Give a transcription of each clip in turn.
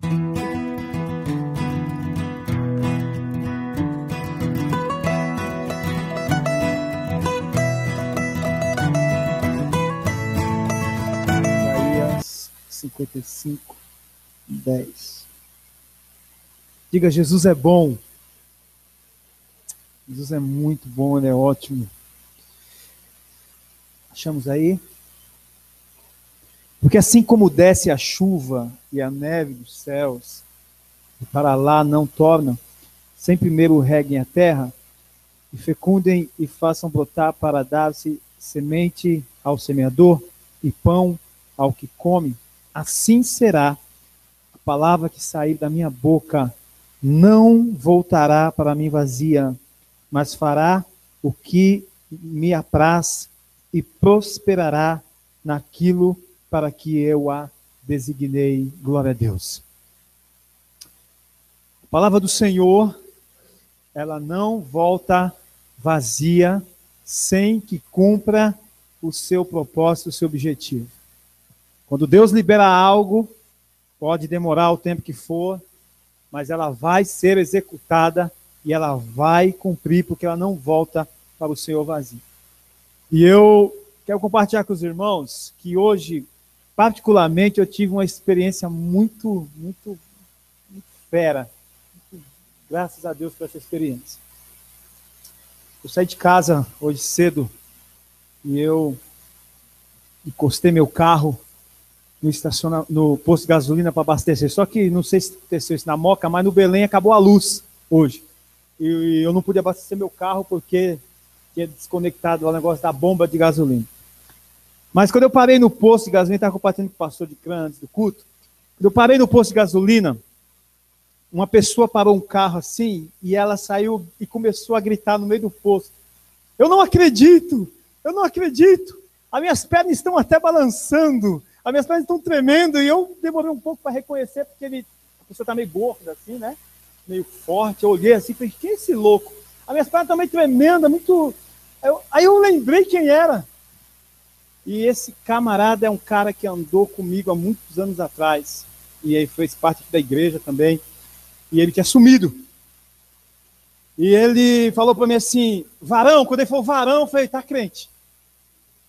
Isaías 55, 10. Diga: Jesus é bom. Jesus é muito bom, Ele é ótimo. Achamos aí? Porque assim como desce a chuva e a neve dos céus, e para lá não tornam, sem primeiro reguem a terra, e fecundem e façam brotar para dar-se semente ao semeador e pão ao que come, assim será a palavra que sair da minha boca, não voltará para mim vazia, mas fará o que me apraz e prosperará naquilo para que eu a designei. Glória a Deus. A palavra do Senhor, ela não volta vazia sem que cumpra o seu propósito, o seu objetivo. Quando Deus libera algo, pode demorar o tempo que for, mas ela vai ser executada e ela vai cumprir, porque ela não volta para o Senhor vazio. E eu quero compartilhar com os irmãos que hoje, particularmente, eu tive uma experiência muito fera. Graças a Deus por essa experiência. Eu saí de casa hoje cedo e eu encostei meu carro no posto de gasolina para abastecer. Só que não sei se aconteceu isso na Moca, mas no Belém acabou a luz hoje. E eu não pude abastecer meu carro porque tinha desconectado o negócio da bomba de gasolina. Mas quando eu parei no posto de gasolina, estava compartilhando com o pastor de Crã antes do culto, quando eu parei no posto de gasolina, uma pessoa parou um carro assim, e ela saiu e começou a gritar no meio do posto: eu não acredito, as minhas pernas estão até balançando, as minhas pernas estão tremendo, e eu demorei um pouco para reconhecer, porque a pessoa está meio gorda assim, né? Meio forte. Eu olhei assim e falei: quem é esse louco? As minhas pernas estão meio tremendas, muito... Aí eu lembrei quem era. E esse camarada é um cara que andou comigo há muitos anos atrás, e aí fez parte da igreja também, e ele tinha sumido. E ele falou para mim assim: varão. Quando ele falou varão, eu falei: tá crente.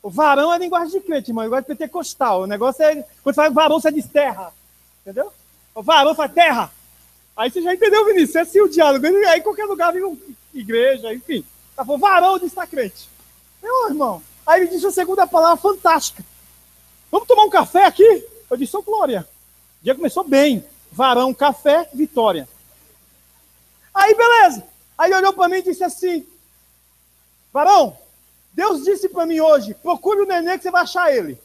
O varão é linguagem de crente, irmão, linguagem pentecostal. O negócio é, quando você fala varão, você diz terra, entendeu? O varão fala terra. Aí você já entendeu, Vinícius? É assim o diálogo. Aí em qualquer lugar vem uma igreja, enfim. Ele falou: varão, disse: tá crente. Meu irmão. Aí ele disse a segunda palavra fantástica: vamos tomar um café aqui? Eu disse: ô glória. O dia começou bem. Varão, café, vitória. Aí beleza. Aí ele olhou para mim e disse assim: varão, Deus disse para mim hoje, procure o neném que você vai achar ele.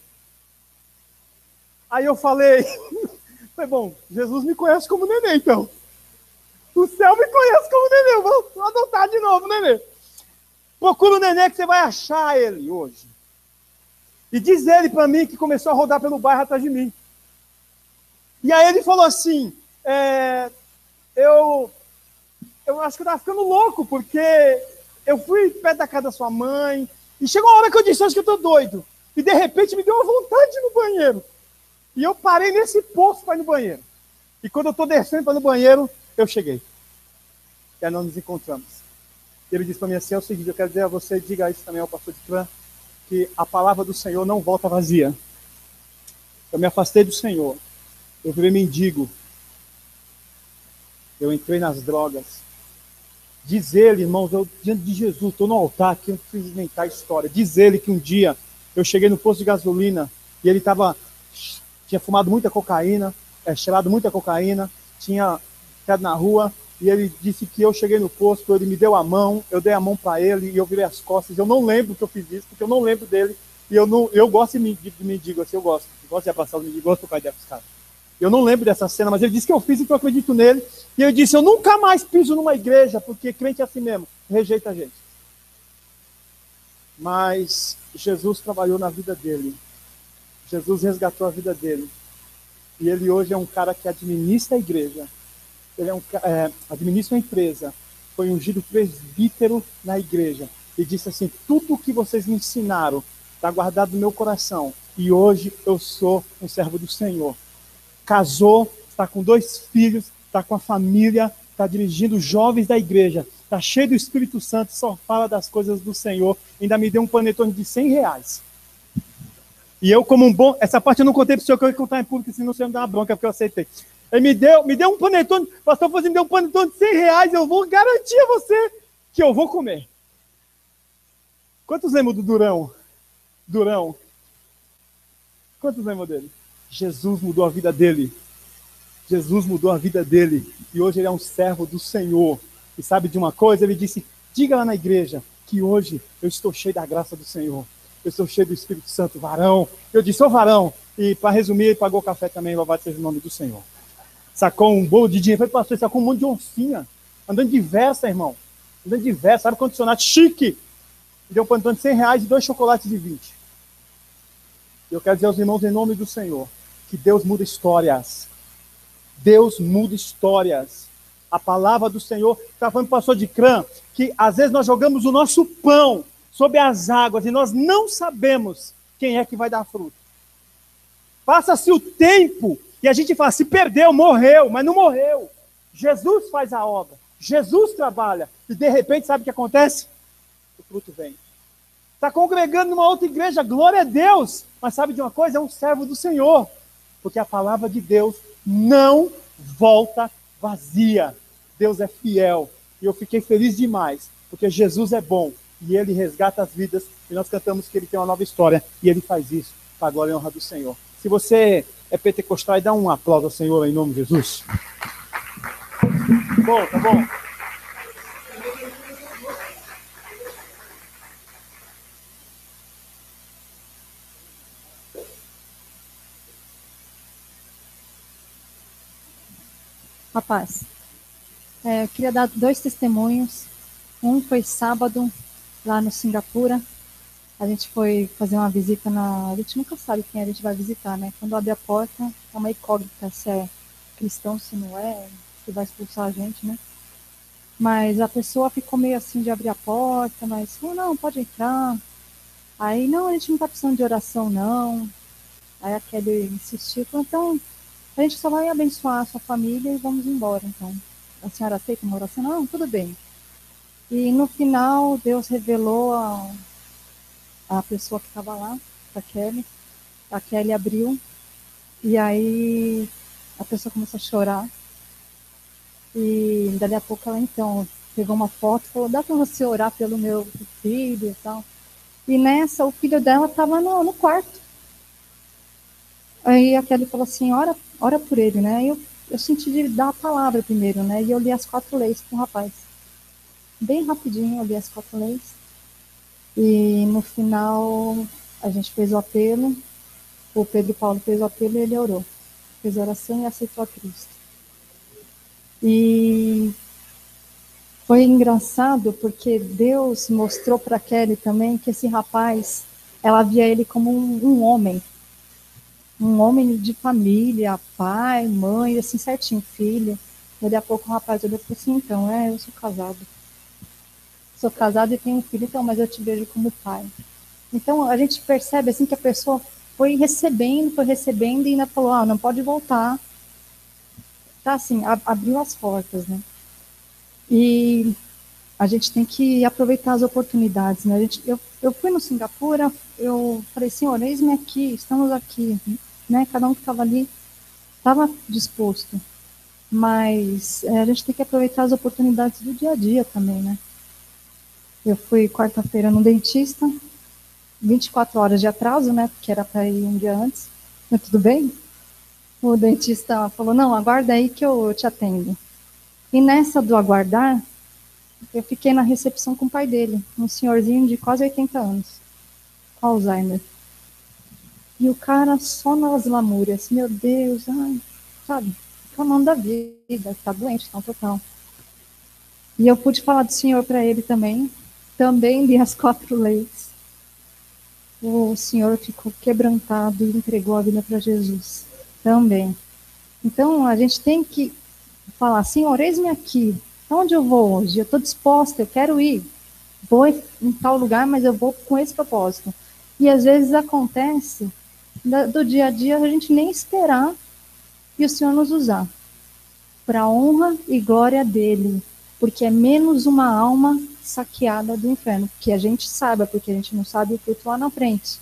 Aí eu falei, bom, Jesus me conhece como neném, então. O céu me conhece como neném, vou adotar de novo o neném. Procura o neném que você vai achar ele hoje. E diz ele para mim que começou a rodar pelo bairro atrás de mim. E aí ele falou assim: eu acho que eu estava ficando louco, porque eu fui perto da casa da sua mãe, e chegou uma hora que eu disse: acho que eu estou doido. E de repente me deu uma vontade de ir no banheiro. E eu parei nesse posto para ir no banheiro. E quando eu estou descendo para ir no banheiro, eu cheguei. E aí nós nos encontramos. Ele disse para mim assim: é o seguinte, eu quero dizer a você, diga isso também ao pastor de Crã, que a palavra do Senhor não volta vazia. Eu me afastei do Senhor. Eu virei mendigo. Eu entrei nas drogas. Diz ele, irmãos, eu diante de Jesus, estou no altar aqui, eu não preciso inventar a história. Diz ele que um dia eu cheguei no posto de gasolina e ele tinha fumado muita cocaína, cheirado muita cocaína, tinha ficado na rua, e ele disse que eu cheguei no posto, ele me deu a mão, eu dei a mão para ele e eu virei as costas. Eu não lembro que eu fiz isso, porque eu não lembro dele, e eu gosto de mendigo, assim, eu gosto de abraçar o mendigo, gosto do pai dessa cara. Eu não lembro dessa cena, mas ele disse que eu fiz e que eu acredito nele. E ele disse: eu nunca mais piso numa igreja, porque crente é assim mesmo, rejeita a gente. Mas Jesus trabalhou na vida dele. Jesus resgatou a vida dele. E ele hoje é um cara que administra a igreja. Ele administra uma empresa. Foi ungido presbítero na igreja. E disse assim: tudo o que vocês me ensinaram está guardado no meu coração. E hoje eu sou um servo do Senhor. Casou, está com 2 filhos, está com a família, está dirigindo jovens da igreja, está cheio do Espírito Santo, só fala das coisas do Senhor, ainda me deu um panetone de R$100. E eu, como um bom... Essa parte eu não contei para o senhor, que eu ia contar em público, senão o senhor me dá uma bronca, porque eu aceitei. Ele me deu um panetone, o pastor falou assim, me deu um panetone de R$100, eu vou garantir a você que eu vou comer. Quantos lembram do Durão? Durão. Quantos lembram dele? Jesus mudou a vida dele. Jesus mudou a vida dele. E hoje ele é um servo do Senhor. E sabe de uma coisa? Ele disse, diga lá na igreja que hoje eu estou cheio da graça do Senhor. Eu estou cheio do Espírito Santo, varão. Eu disse, ô varão. E para resumir, ele pagou café também, louvado seja o nome do Senhor. Sacou um bolo de dinheiro. Foi pastor, sacou um monte de oncinha. Andando de Versa, irmão. Andando de Versa, sabe, condicionado chique. Deu um panetone de R$100 e 2 chocolates de 20. Eu quero dizer aos irmãos, em nome do Senhor, que Deus muda histórias. Deus muda histórias. A palavra do Senhor, está falando para o pastor de Crã, que às vezes nós jogamos o nosso pão sobre as águas e nós não sabemos quem é que vai dar fruto. Passa-se o tempo e a gente fala, se perdeu, morreu, mas não morreu. Jesus faz a obra, Jesus trabalha e de repente sabe o que acontece? O fruto vem. Está congregando numa outra igreja, glória a Deus, mas sabe de uma coisa? É um servo do Senhor, porque a palavra de Deus não volta vazia. Deus é fiel. E eu fiquei feliz demais, porque Jesus é bom e ele resgata as vidas. E nós cantamos que ele tem uma nova história e ele faz isso para a glória e honra do Senhor. Se você é pentecostal, dá um aplauso ao Senhor em nome de Jesus. Bom, tá bom. Rapaz, eu queria dar 2 testemunhos. Um foi sábado, lá no Singapura. A gente foi fazer uma visita A gente nunca sabe quem a gente vai visitar, né? Quando abre a porta, é uma incógnita se é cristão, se não é, se vai expulsar a gente, né? Mas a pessoa ficou meio assim de abrir a porta, mas falou, não, pode entrar. Aí, não, a gente não tá precisando de oração, não. Aí a Kelly insistiu, falou, então... A gente só vai abençoar a sua família e vamos embora, então. A senhora aceita uma oração? Não, tudo bem. E no final, Deus revelou a pessoa que estava lá, a Kelly. A Kelly abriu, e aí a pessoa começou a chorar. E dali a pouco ela, então, pegou uma foto e falou, dá para você orar pelo meu filho e tal. E nessa, o filho dela estava no quarto. Aí a Kelly falou assim, ora por ele, né? Eu senti de dar a palavra primeiro, né? E eu li as 4 leis com o rapaz. Bem rapidinho, eu li as 4 leis. E no final, a gente fez o apelo. O Pedro Paulo fez o apelo e ele orou. Fez a oração e aceitou a Cristo. E foi engraçado porque Deus mostrou para Kelly também que esse rapaz, ela via ele como um homem de família, pai, mãe, assim certinho, filho. E daí a pouco o rapaz olhou e falou assim, então, eu sou casado. Sou casado e tenho um filho, então, mas eu te vejo como pai. Então, a gente percebe assim que a pessoa foi recebendo e ainda falou, não pode voltar. Tá assim, abriu as portas, né? E a gente tem que aproveitar as oportunidades, né? Eu fui no Singapura, eu falei, Senhor, eis-me aqui, estamos aqui, né? Cada um que estava ali estava disposto, mas a gente tem que aproveitar as oportunidades do dia a dia também, né? Eu fui quarta-feira no dentista, 24 horas de atraso, né? Porque era para ir um dia antes, mas tudo bem? O dentista falou, não, aguarda aí que eu te atendo. E nessa do aguardar, eu fiquei na recepção com o pai dele, um senhorzinho de quase 80 anos, com Alzheimer. E o cara só nas lamúrias, meu Deus, sabe, reclamando da vida, tá doente, tá um total. E eu pude falar do Senhor para ele também li as 4 leis. O Senhor ficou quebrantado e entregou a vida para Jesus também. Então, a gente tem que falar, Senhor, eis-me aqui, onde eu vou hoje? Eu estou disposta, eu quero ir. Vou em tal lugar, mas eu vou com esse propósito. E às vezes acontece, do dia a dia, a gente nem esperar e o Senhor nos usar para a honra e glória dele, porque é menos uma alma saqueada do inferno, que a gente saiba, porque a gente não sabe o fruto lá na frente,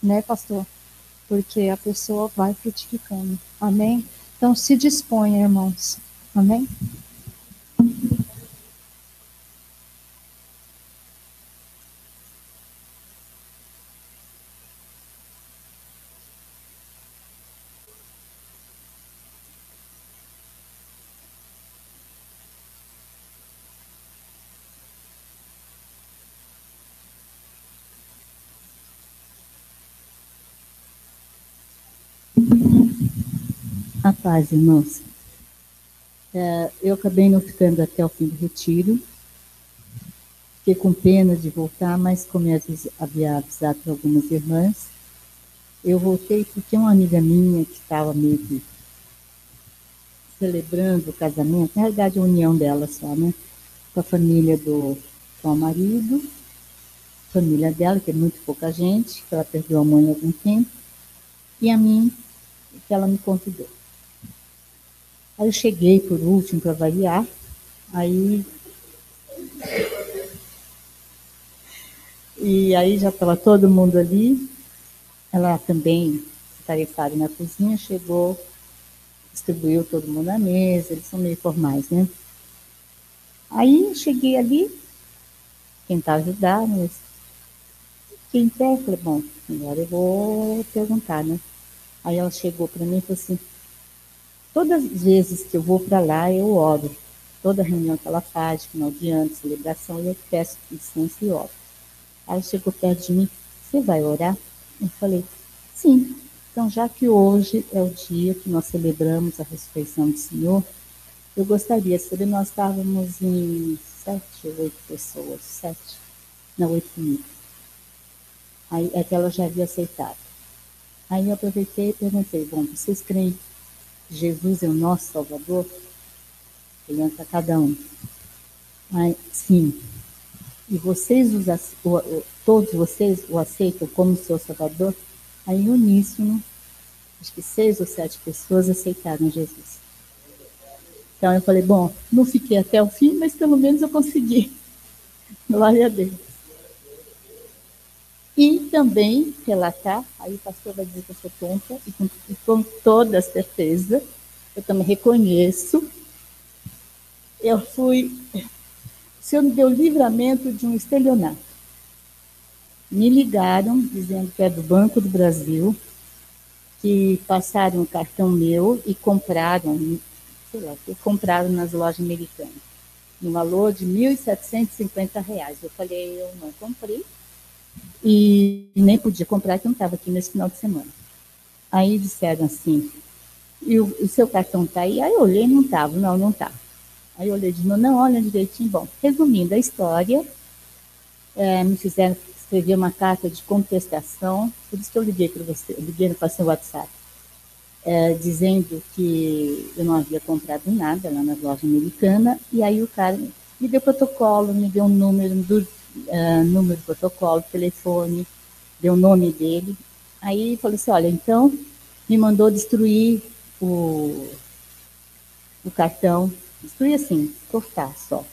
né, pastor? Porque a pessoa vai frutificando. Amém? Então se disponha, irmãos. Amém? A paz, irmãos. Eu acabei não ficando até o fim do retiro. Fiquei com pena de voltar, mas como eu havia avisado para algumas irmãs, eu voltei porque uma amiga minha que estava meio que celebrando o casamento, na realidade a união dela só, né? Com a família com o marido, família dela, que é muito pouca gente, que ela perdeu a mãe há algum tempo, e a mim, que ela me convidou. Aí eu cheguei por último para variar, aí já estava todo mundo ali, ela também, tarefada na cozinha, chegou, distribuiu todo mundo na mesa, eles são meio formais, né? Aí cheguei ali, tentar ajudar, mas fiquei em pé, falei, bom, agora eu vou perguntar, né? Aí ela chegou para mim e falou assim, todas as vezes que eu vou para lá, eu oro. Toda reunião que ela faz, final de ano, celebração, eu peço licença e oro. Aí ela chegou perto de mim, você vai orar? Eu falei, sim. Então, já que hoje é o dia que nós celebramos a ressurreição do Senhor, eu gostaria de saber, nós estávamos em 7 ou 8 pessoas, 7, não, 8 comigo. Aí é que ela já havia aceitado. Aí eu aproveitei e perguntei, bom, vocês creem que Jesus é o nosso Salvador? Olhando para cada um. Aí, sim. E vocês, todos vocês o aceitam como seu Salvador? Aí, em uníssono, acho que 6 ou 7 pessoas aceitaram Jesus. Então eu falei, bom, não fiquei até o fim, mas pelo menos eu consegui. Glória a Deus. E também relatar, aí o pastor vai dizer que eu sou tonta, com toda certeza, eu também reconheço, o Senhor me deu livramento de um estelionato. Me ligaram, dizendo que é do Banco do Brasil, que passaram o cartão meu e compraram, compraram nas lojas americanas, no valor de R$ 1.750. Eu falei, eu não comprei, e nem podia comprar, que eu não estava aqui nesse final de semana. Aí disseram assim, e o seu cartão está aí? Aí eu olhei e não estava, não estava. Aí eu olhei de novo, não, olha direitinho. Bom, resumindo a história, me fizeram escrever uma carta de contestação, por isso que eu liguei para você, eu liguei para o seu WhatsApp, dizendo que eu não havia comprado nada lá na loja americana, e aí o cara me deu protocolo, me deu um número do protocolo, telefone, deu o nome dele. Aí falou assim, olha, então me mandou destruir o cartão, destruir assim, cortar só.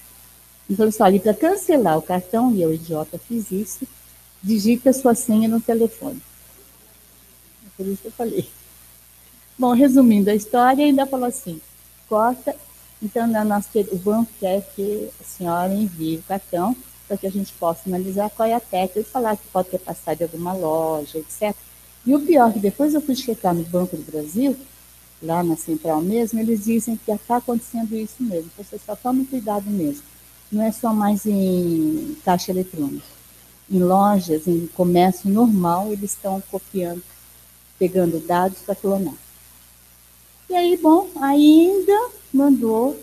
E falou assim, olha, para cancelar o cartão, e eu, idiota, fiz isso, digita a sua senha no telefone. Por isso que eu falei. Bom, resumindo a história, ainda falou assim, corta, então o banco quer que a senhora envie o cartão para que a gente possa analisar qual é a técnica e falar que pode ter passado de alguma loja, etc. E o pior é que depois eu fui checar no Banco do Brasil, lá na central mesmo, eles dizem que está acontecendo isso mesmo, você só tome cuidado mesmo. Não é só mais em caixa eletrônica. Em lojas, em comércio normal, eles estão copiando, pegando dados para clonar. E aí, bom, ainda mandou,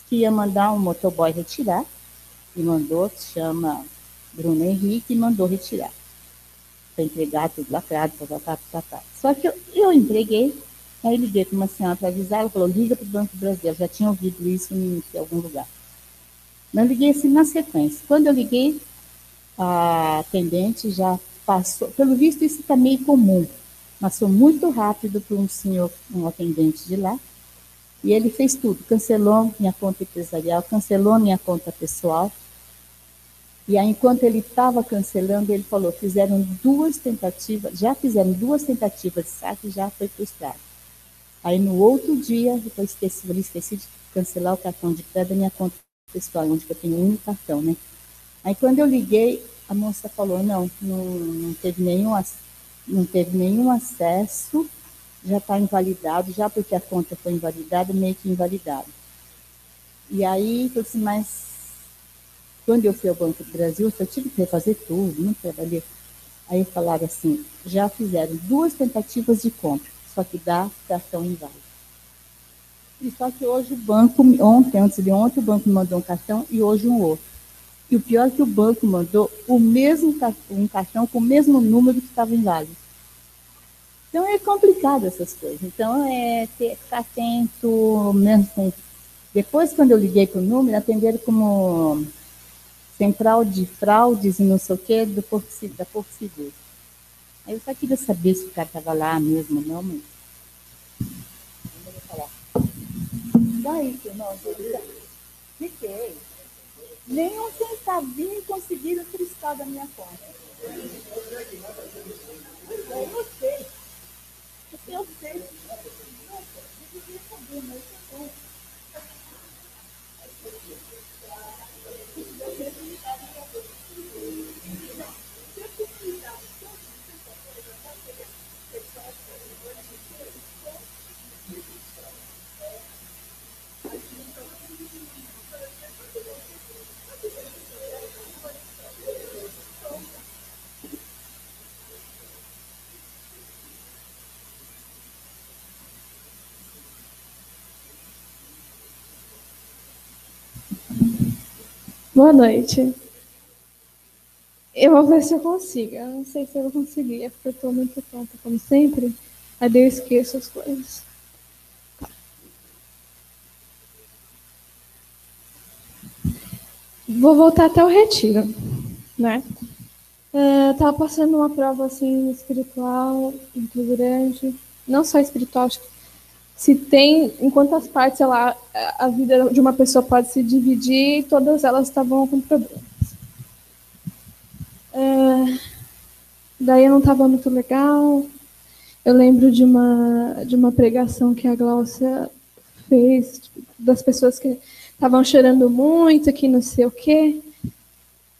que ia mandar um motoboy retirar, e mandou, se chama Bruno Henrique, e mandou retirar. Para entregar tudo lacrado, papapá. Só que eu entreguei, aí liguei para uma senhora para avisar, ela falou, liga para o Banco do Brasil, eu já tinha ouvido isso em algum lugar. Mas liguei assim na sequência. Quando eu liguei, a atendente já passou, pelo visto isso está meio comum, Passou muito rápido para um senhor, um atendente de lá, e ele fez tudo, cancelou minha conta empresarial, cancelou minha conta pessoal. E aí, enquanto ele estava cancelando, ele falou, já fizeram duas tentativas de saque e já foi frustrado. Aí, no outro dia, eu esqueci de cancelar o cartão de crédito da minha conta pessoal, onde eu tenho um cartão, né? Aí, quando eu liguei, a moça falou, não teve nenhum acesso, já está invalidado, já porque a conta foi invalidada, meio que invalidado. E aí, eu falei assim, mas quando eu fui ao Banco do Brasil, eu tive que refazer tudo, não trabalhei. Aí falaram assim, já fizeram duas tentativas de compra, só que dá cartão inválido. E só que hoje o banco, antes de ontem, o banco me mandou um cartão e hoje um outro. E o pior é que o banco mandou um cartão com o mesmo número que estava inválido. Então é complicado essas coisas. Então ficar atento mesmo com... Depois, quando eu liguei para o número, atenderam como Central de Fraudes e não sei o quê, da Porto Seguro. Aí eu só queria saber se o cara estava lá mesmo ou não, mas... Eu vou falar. Daí, irmão, fiquei. Nem um centavinho conseguiram cristal da minha conta. Eu sei. Eu sei. Boa noite. Eu vou ver se eu consigo. Eu não sei se eu vou conseguir, é porque eu estou muito tonta, como sempre. Aí eu esqueço as coisas. Tá. Vou voltar até o retiro, né? Estava passando uma prova assim espiritual muito grande, não só espiritual, acho que se tem, em quantas partes a vida de uma pessoa pode se dividir, todas elas estavam com problemas. Daí eu não estava muito legal. Eu lembro de uma pregação que a Glaucia fez, tipo, das pessoas que estavam chorando muito, que não sei o quê.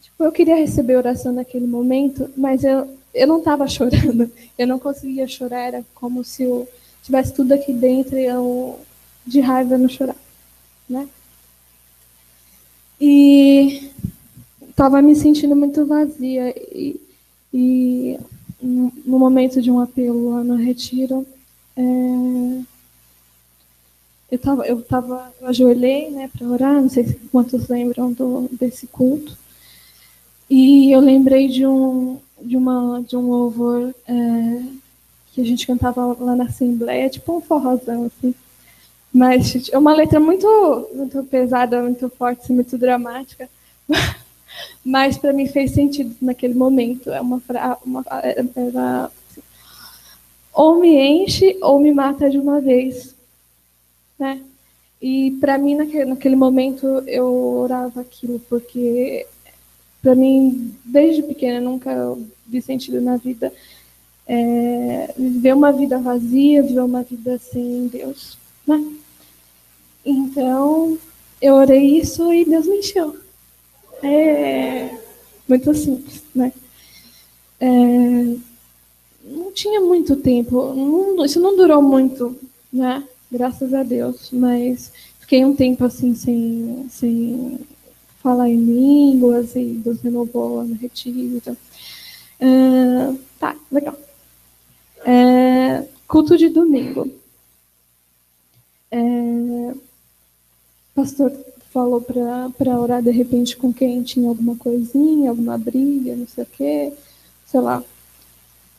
Tipo, eu queria receber oração naquele momento, mas eu não estava chorando. Eu não conseguia chorar, era como se eu tivesse tudo aqui dentro e eu, de raiva, não chorar, né? E estava me sentindo muito vazia. E no momento de um apelo lá no retiro, eu ajoelhei, né, para orar, não sei se quantos lembram desse culto, e eu lembrei de um louvor que a gente cantava lá na Assembleia, tipo um forrozão, assim, mas é uma letra muito, muito pesada, muito forte, muito dramática, mas para mim fez sentido naquele momento. Era assim, ou me enche ou me mata de uma vez, né? E para mim naquele momento eu orava aquilo porque para mim desde pequena nunca vi sentido na vida, viver uma vida vazia, viver uma vida sem Deus, né? Então eu orei isso e Deus me encheu. É muito simples, né? Não tinha muito tempo, isso não durou muito, né? Graças a Deus, mas fiquei um tempo assim sem falar em línguas e Deus renovou no retiro. Tá, legal. Culto de domingo. O pastor falou para orar de repente com quem tinha alguma coisinha, alguma briga, não sei o quê, sei lá.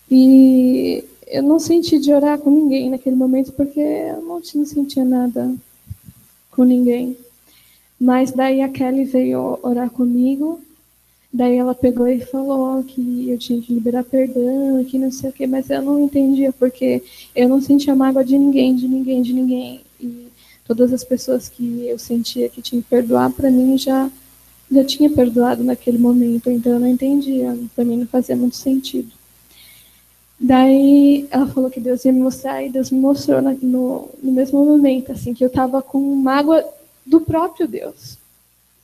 E eu não senti de orar com ninguém naquele momento, porque eu não sentia nada com ninguém. Mas daí a Kelly veio orar comigo, Daí ela pegou e falou que eu tinha que liberar perdão, que não sei o quê, mas eu não entendia, porque eu não sentia mágoa de ninguém, de ninguém, de ninguém. E todas as pessoas que eu sentia que tinha que perdoar, para mim já tinha perdoado naquele momento, então eu não entendia, para mim não fazia muito sentido. Daí ela falou que Deus ia me mostrar, e Deus me mostrou no mesmo momento, assim, que eu estava com mágoa do próprio Deus.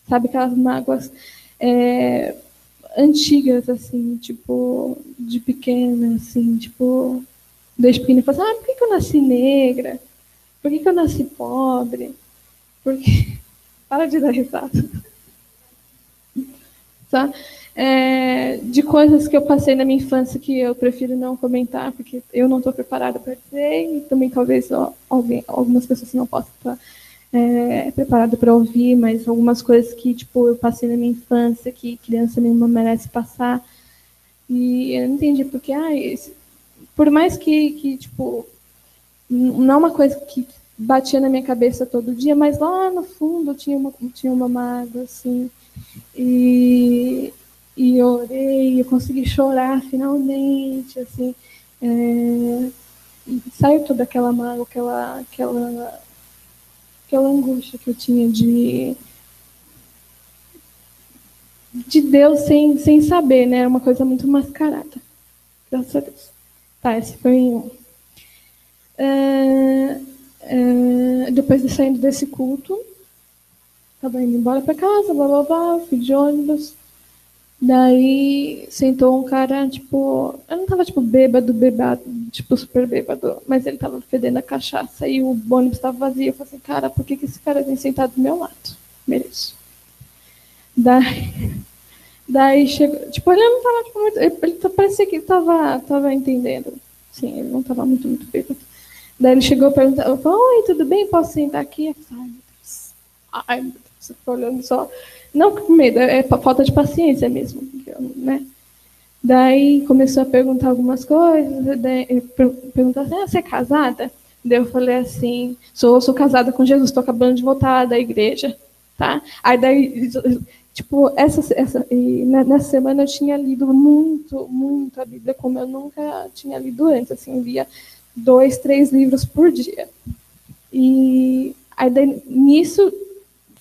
Sabe, aquelas mágoas antigas, assim, tipo, de pequena, assim, tipo, desde pequena eu falava, por que eu nasci negra? Por que eu nasci pobre? Porque... Para de dar risada. Tá? De coisas que eu passei na minha infância que eu prefiro não comentar, porque eu não estou preparada para dizer, e também talvez algumas pessoas não possam estar preparadas para ouvir, mas algumas coisas que tipo, eu passei na minha infância, que criança nenhuma merece passar, e eu não entendi porque, por mais que tipo, não é uma coisa que batia na minha cabeça todo dia, mas lá no fundo tinha uma mágoa, assim, e eu orei, eu consegui chorar finalmente, assim, e saiu toda aquela mágoa, aquela angústia que eu tinha de Deus sem saber, né? Era uma coisa muito mascarada. Graças a Deus. Tá, esse foi um. Depois de saindo desse culto, estava indo embora para casa, blá blá blá, fui de ônibus. Daí sentou um cara, tipo, eu não tava tipo bêbado, tipo super bêbado, mas ele tava fedendo a cachaça e o ônibus estava vazio. Eu falei assim, cara, por que esse cara vem sentado do meu lado? Mereço. Daí chegou, tipo, ele não tava tipo, muito, ele parecia que ele tava entendendo. Sim, ele não tava muito bêbado. Daí ele chegou e perguntou, eu falei, oi, tudo bem? Posso sentar aqui? Eu falei, ai, meu Deus, você tá olhando só. Não com medo, é falta de paciência mesmo, né? Daí começou a perguntar algumas coisas, daí perguntou assim, você é casada? Daí eu falei assim, sou casada com Jesus, estou acabando de voltar da igreja, tá? Aí daí, tipo, nessa semana eu tinha lido muito a Bíblia, como eu nunca tinha lido antes, assim, lia 2, 3 livros por dia. E aí daí, nisso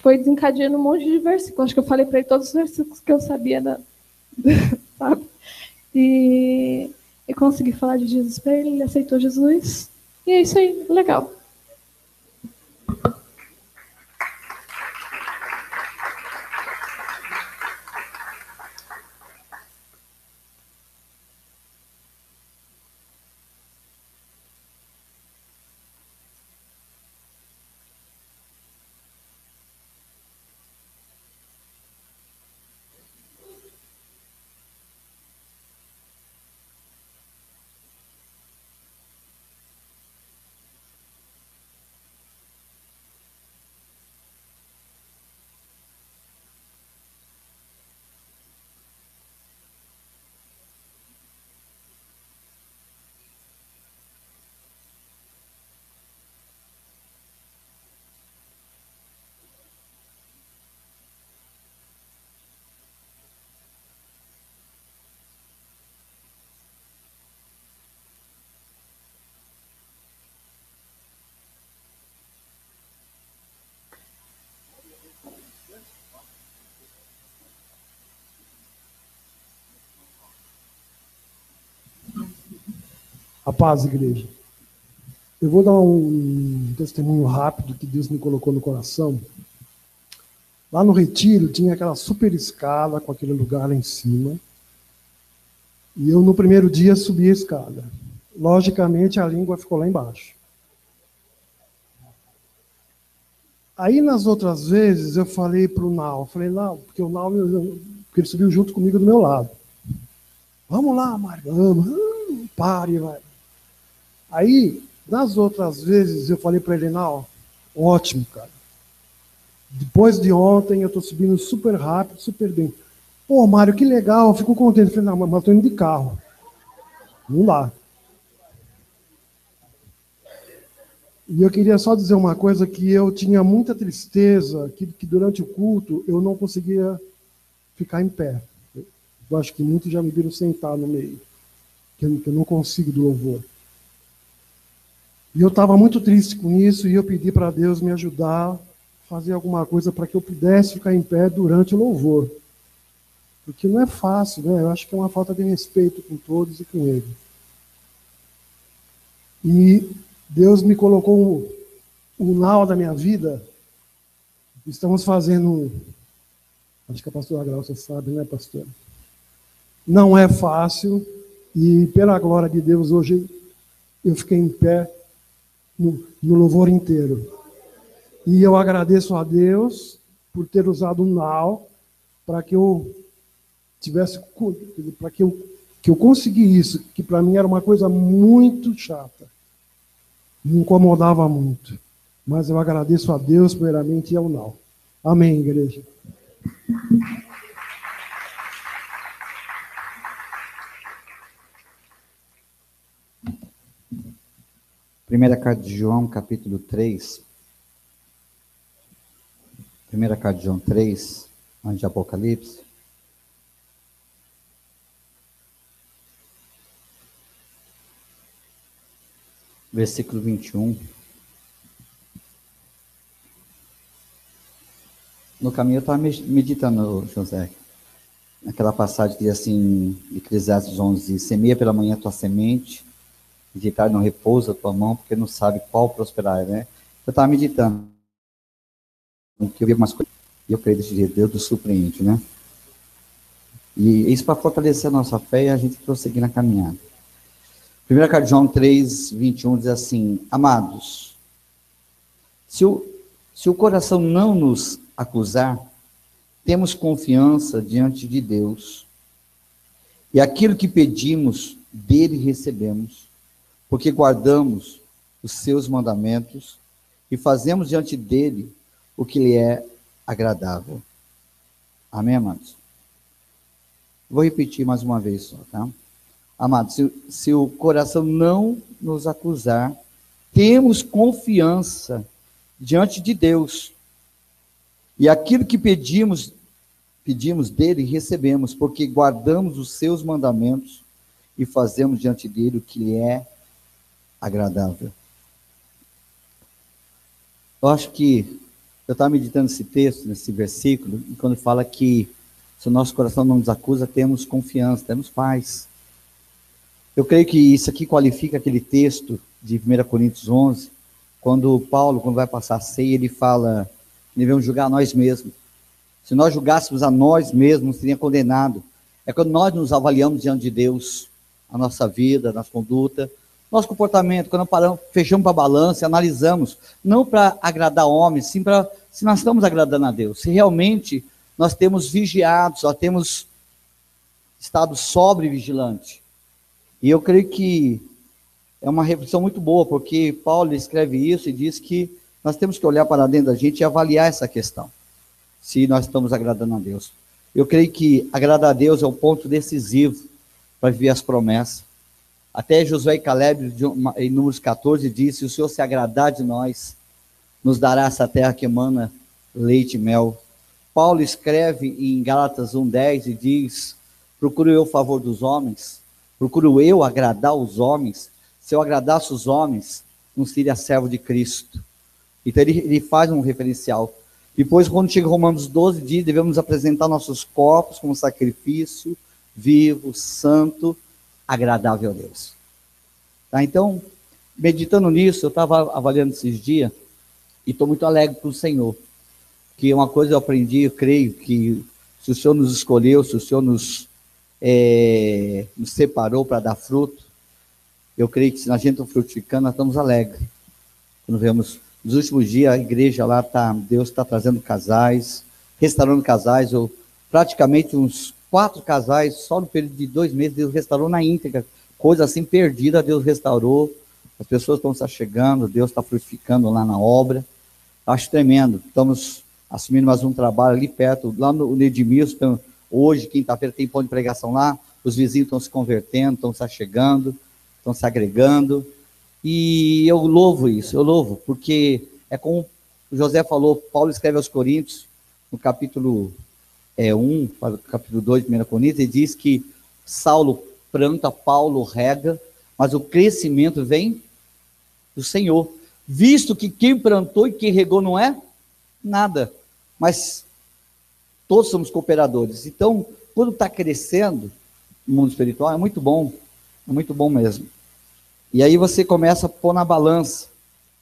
foi desencadeando um monte de versículos. Acho que eu falei para ele todos os versículos que eu sabia, sabe? E consegui falar de Jesus para ele, ele aceitou Jesus. E é isso aí, legal. A paz, igreja. Eu vou dar um testemunho rápido que Deus me colocou no coração. Lá no retiro tinha aquela super escada com aquele lugar lá em cima. E eu no primeiro dia subi a escada. Logicamente a língua ficou lá embaixo. Aí nas outras vezes eu falei para o Nau, porque o Nau, porque ele subiu junto comigo do meu lado. Vamos lá, Mário, vamos, pare, vai. Aí, nas outras vezes, eu falei para ele, não, ótimo, cara. Depois de ontem, eu estou subindo super rápido, super bem. Pô, Mário, que legal, eu fico contente. Eu falei, não, mas estou indo de carro. Não dá. E eu queria só dizer uma coisa, que eu tinha muita tristeza, que durante o culto eu não conseguia ficar em pé. Eu acho que muitos já me viram sentar no meio, que eu não consigo do louvor. E eu estava muito triste com isso, e eu pedi para Deus me ajudar, fazer alguma coisa para que eu pudesse ficar em pé durante o louvor. Porque não é fácil, né? Eu acho que é uma falta de respeito com todos e com Ele. E Deus me colocou um nau da minha vida. Estamos fazendo, acho que a pastora Glaucia sabe, né, pastor? Não é fácil, e pela glória de Deus, hoje eu fiquei em pé no louvor inteiro. E eu agradeço a Deus por ter usado um nau para que eu tivesse, para que eu consegui isso, que para mim era uma coisa muito chata. Me incomodava muito. Mas eu agradeço a Deus primeiramente e ao nau. Amém, igreja. Primeira carta de João, capítulo 3. Primeira carta de João 3, antes de Apocalipse. Versículo 21. No caminho eu estava meditando, José, naquela passagem que diz assim, de Eclesiastes 11, semeia pela manhã a tua semente, e de tarde não repousa a tua mão, porque não sabe qual prosperar, né? Eu estava meditando, que eu vi algumas coisas, e eu creio desse jeito, Deus nos surpreende, né? E isso para fortalecer a nossa fé e a gente prosseguir na caminhada. Primeira carta de João 3, 21 diz assim, amados, se o coração não nos acusar, temos confiança diante de Deus, e aquilo que pedimos dele recebemos, porque guardamos os seus mandamentos e fazemos diante dele o que lhe é agradável. Amém, amados? Vou repetir mais uma vez só, tá? Amados, se o coração não nos acusar, temos confiança diante de Deus. E aquilo que pedimos dele, recebemos, porque guardamos os seus mandamentos e fazemos diante dele o que lhe é agradável. Eu acho que eu estava meditando esse texto, nesse versículo, e quando fala que se o nosso coração não nos acusa, temos confiança, temos paz. Eu creio que isso aqui qualifica aquele texto de 1 Coríntios 11, quando Paulo, quando vai passar a ceia, ele fala, devemos julgar a nós mesmos. Se nós julgássemos a nós mesmos, seria condenado. É quando nós nos avaliamos diante de Deus, a nossa vida, a nossa conduta, nosso comportamento, quando paramos, fechamos para a balança, analisamos, não para agradar homens, sim para se nós estamos agradando a Deus, se realmente nós temos vigiado, só temos estado sóbrio e vigilante. E eu creio que é uma reflexão muito boa, porque Paulo escreve isso e diz que nós temos que olhar para dentro da gente e avaliar essa questão, se nós estamos agradando a Deus. Eu creio que agradar a Deus é o ponto decisivo para viver as promessas. Até Josué e Caleb, em Números 14, diz, se o Senhor se agradar de nós, nos dará essa terra que emana leite e mel. Paulo escreve em Gálatas 1,10 e diz, procuro eu o favor dos homens, procuro eu agradar os homens. Se eu agradasse os homens, não seria servo de Cristo. Então ele faz um referencial. Depois, quando chega Romanos 12, diz, devemos apresentar nossos corpos como sacrifício, vivo, santo, agradável a Deus. Tá? Então, meditando nisso, eu estava avaliando esses dias, e estou muito alegre com o Senhor, que uma coisa eu aprendi, eu creio que se o Senhor nos escolheu, se o Senhor nos separou para dar fruto, eu creio que se a gente está frutificando, nós estamos alegres. Quando vemos, nos últimos dias, a igreja lá, Deus está trazendo casais, restaurando casais, praticamente uns 4 casais, só no período de 2 meses, Deus restaurou na íntegra, coisa assim perdida, Deus restaurou, as pessoas estão se achegando, Deus está frutificando lá na obra, acho tremendo. Estamos assumindo mais um trabalho ali perto, lá no Edmilson, hoje, quinta-feira, tem pão de pregação lá, os vizinhos estão se convertendo, estão se achegando, estão se agregando, e eu louvo isso, eu louvo, porque é como o José falou, Paulo escreve aos Coríntios, no capítulo 1, capítulo 2, 1 Coríntios, ele diz que Saulo planta, Paulo rega, mas o crescimento vem do Senhor. Visto que quem plantou e quem regou não é nada, mas todos somos cooperadores. Então, quando está crescendo no mundo espiritual, é muito bom mesmo. E aí você começa a pôr na balança,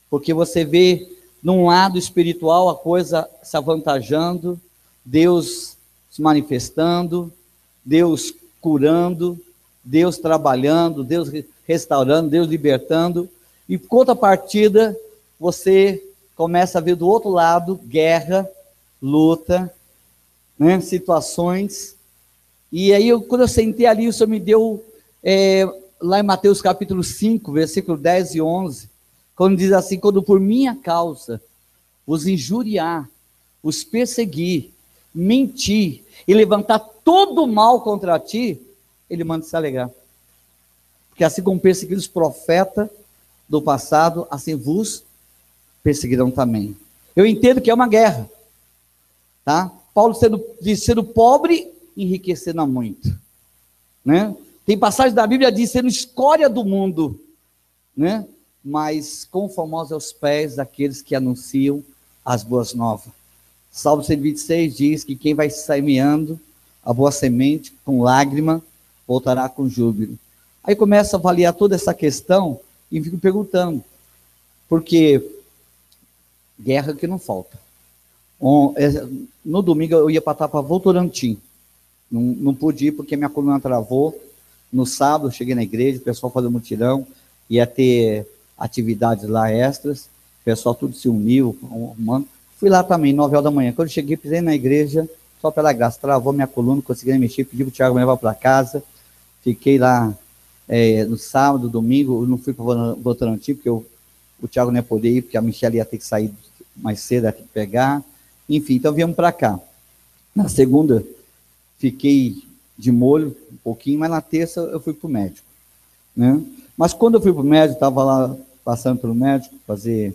porque você vê num lado espiritual a coisa se avantajando, Deus se manifestando, Deus curando, Deus trabalhando, Deus restaurando, Deus libertando, e por contrapartida, você começa a ver do outro lado guerra, luta, né, situações. E aí, quando eu sentei ali, o Senhor me deu, lá em Mateus capítulo 5, versículo 10 e 11, quando diz assim: quando por minha causa os injuriar, os perseguir, mentir e levantar todo o mal contra ti, ele manda se alegrar. Porque assim como perseguiram os profetas do passado, assim vos perseguirão também. Eu entendo que é uma guerra, tá? Paulo sendo pobre, enriquecendo a muito, né? Tem passagem da Bíblia que diz sendo escória do mundo, né? Mas conformosos aos pés daqueles que anunciam as boas novas. Salmo 126 diz que quem vai semeando a boa semente com lágrima, voltará com júbilo. Aí começa a avaliar toda essa questão e fico perguntando, porque guerra que não falta. No domingo eu ia para Votorantim, não pude ir porque minha coluna travou. No sábado eu cheguei na igreja, o pessoal fazendo mutirão, ia ter atividades lá extras, o pessoal tudo se uniu, arrumando. Fui lá também, 9 horas da manhã. Quando eu cheguei, pisei na igreja, só pela graça, travou minha coluna, não consegui mexer, pedi para o Tiago me levar para casa. Fiquei lá no sábado, domingo, eu não fui para Votorantim, porque o Tiago não ia poder ir, porque a Michelle ia ter que sair mais cedo, ia ter que pegar. Enfim, então viemos para cá. Na segunda, fiquei de molho um pouquinho, mas na terça eu fui para o médico, né? Mas quando eu fui para o médico, estava lá passando pelo médico, fazer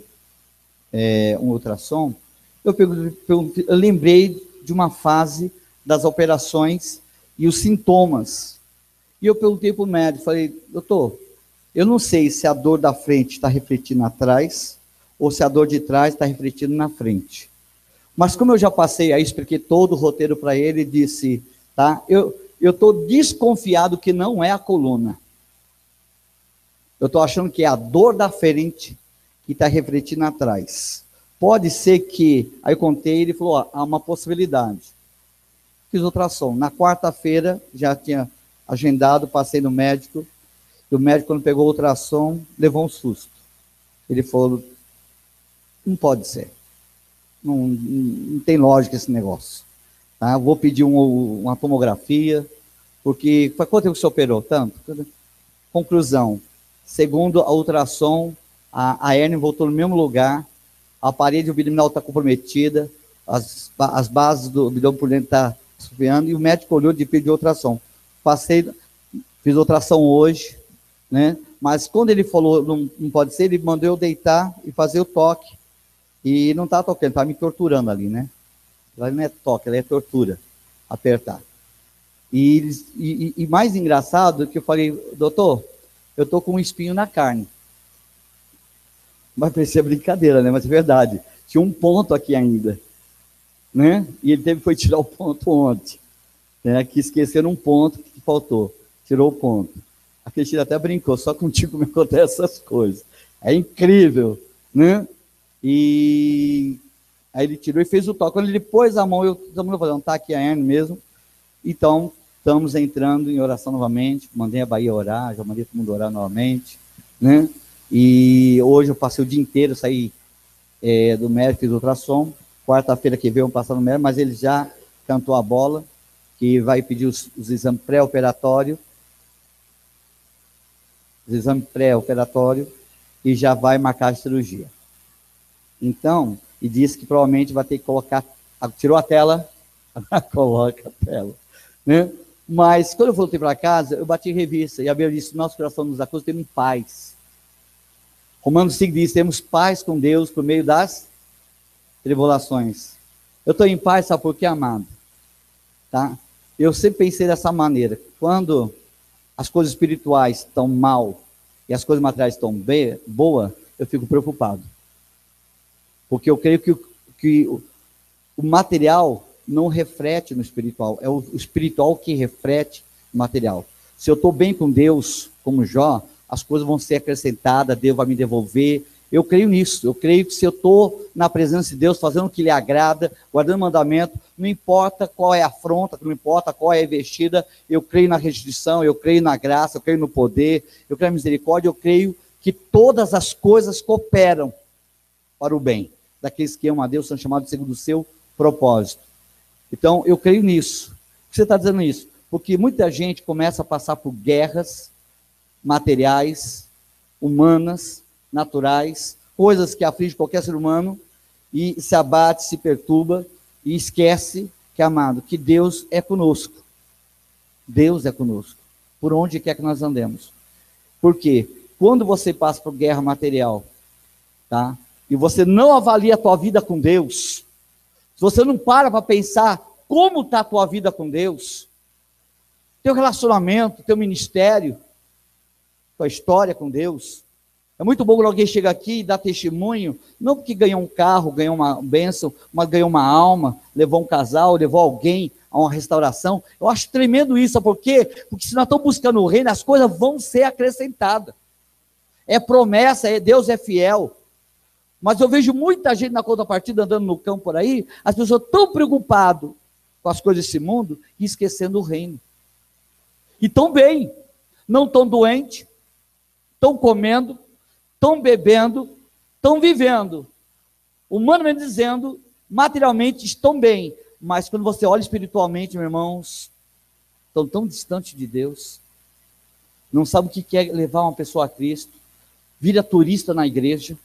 um ultrassom, eu lembrei de uma fase das operações e os sintomas. E eu perguntei para o médico, falei: doutor, eu não sei se a dor da frente está refletindo atrás, ou se a dor de trás está refletindo na frente. Mas como eu já passei, aí expliquei todo o roteiro para ele e disse, tá, eu estou desconfiado que não é a coluna. Eu estou achando que é a dor da frente que está refletindo atrás. Pode ser que, aí eu contei, ele falou, ó, há uma possibilidade. Fiz ultrassom. Na quarta-feira, já tinha agendado, passei no médico, e o médico, quando pegou o ultrassom, levou um susto. Ele falou, não pode ser. Não tem lógica esse negócio. Tá? Vou pedir uma tomografia, porque, foi quanto tempo que você operou? Tanto? Conclusão, segundo a ultrassom, a hérnia voltou no mesmo lugar, a parede abdominal está comprometida, as bases do abdômen por dentro estão sufriando, e o médico olhou de pedir ultrassom. Fiz ultrassom hoje, né? Mas quando ele falou não pode ser, ele mandou eu deitar e fazer o toque, e não está tocando, está me torturando ali, né? Ela não é toque, ela é tortura, apertar. E mais engraçado que eu falei, doutor, eu estou com um espinho na carne. Vai parecer brincadeira, né? Mas é verdade. Tinha um ponto aqui ainda, né? E ele foi tirar o ponto ontem, né? Que esqueceram um ponto que faltou. Tirou o ponto. A Cristina até brincou, só contigo me acontecem essas coisas. É incrível, né? E aí ele tirou e fez o toque. Quando ele pôs a mão, estamos falando, tá aqui a hérnia mesmo. Então, estamos entrando em oração novamente. Mandei a Bahia orar, já mandei todo mundo orar novamente, né? E hoje eu passei o dia inteiro, saí do médico, fiz ultrassom. Quarta-feira que vem eu vou passar no médico, mas ele já cantou a bola, que vai pedir os exames pré-operatórios, e já vai marcar a cirurgia. Então, e disse que provavelmente vai ter que colocar, tirou a tela, coloca a tela, né? Mas quando eu voltei para casa, eu bati em revista, e a Bíblia disse, nosso coração nos acusa, temos paz. Romanos 5 diz, temos paz com Deus por meio das tribulações. Eu estou em paz, sabe por quê, amado? tá? Eu sempre pensei dessa maneira. Quando as coisas espirituais estão mal e as coisas materiais estão boas, eu fico preocupado. Porque eu creio que o material não reflete no espiritual. É o espiritual que reflete o material. Se eu estou bem com Deus, como Jó, as coisas vão ser acrescentadas, Deus vai me devolver. Eu creio nisso. Eu creio que se eu estou na presença de Deus, fazendo o que lhe agrada, guardando o mandamento, não importa qual é a afronta, não importa qual é a investida, eu creio na restituição, eu creio na graça, eu creio no poder, eu creio na misericórdia, eu creio que todas as coisas cooperam para o bem daqueles que amam a Deus, são chamados segundo o seu propósito. Então, eu creio nisso. Por que você está dizendo isso? Porque muita gente começa a passar por guerras materiais, humanas, naturais, coisas que afligem qualquer ser humano, e se abate, se perturba, e esquece que, amado, que Deus é conosco. Deus é conosco, por onde quer que nós andemos. Por quê? Quando você passa por guerra material, tá? E você não avalia a tua vida com Deus, se você não para pensar como está a tua vida com Deus, teu relacionamento, teu ministério, tua história com Deus, é muito bom quando alguém chega aqui e dá testemunho, não porque ganhou um carro, ganhou uma bênção, mas ganhou uma alma, levou um casal, levou alguém a uma restauração. Eu acho tremendo isso, sabe por quê? Porque se nós estamos buscando o reino, as coisas vão ser acrescentadas. É promessa, Deus é fiel. Mas eu vejo muita gente na contrapartida andando no campo por aí, as pessoas tão preocupadas com as coisas desse mundo e esquecendo o reino. E estão bem, não estão doentes, estão comendo, estão bebendo, estão vivendo. Humanamente dizendo, materialmente estão bem, mas quando você olha espiritualmente, meus irmãos, estão tão distantes de Deus, não sabem o que é levar uma pessoa a Cristo, vira turista na igreja,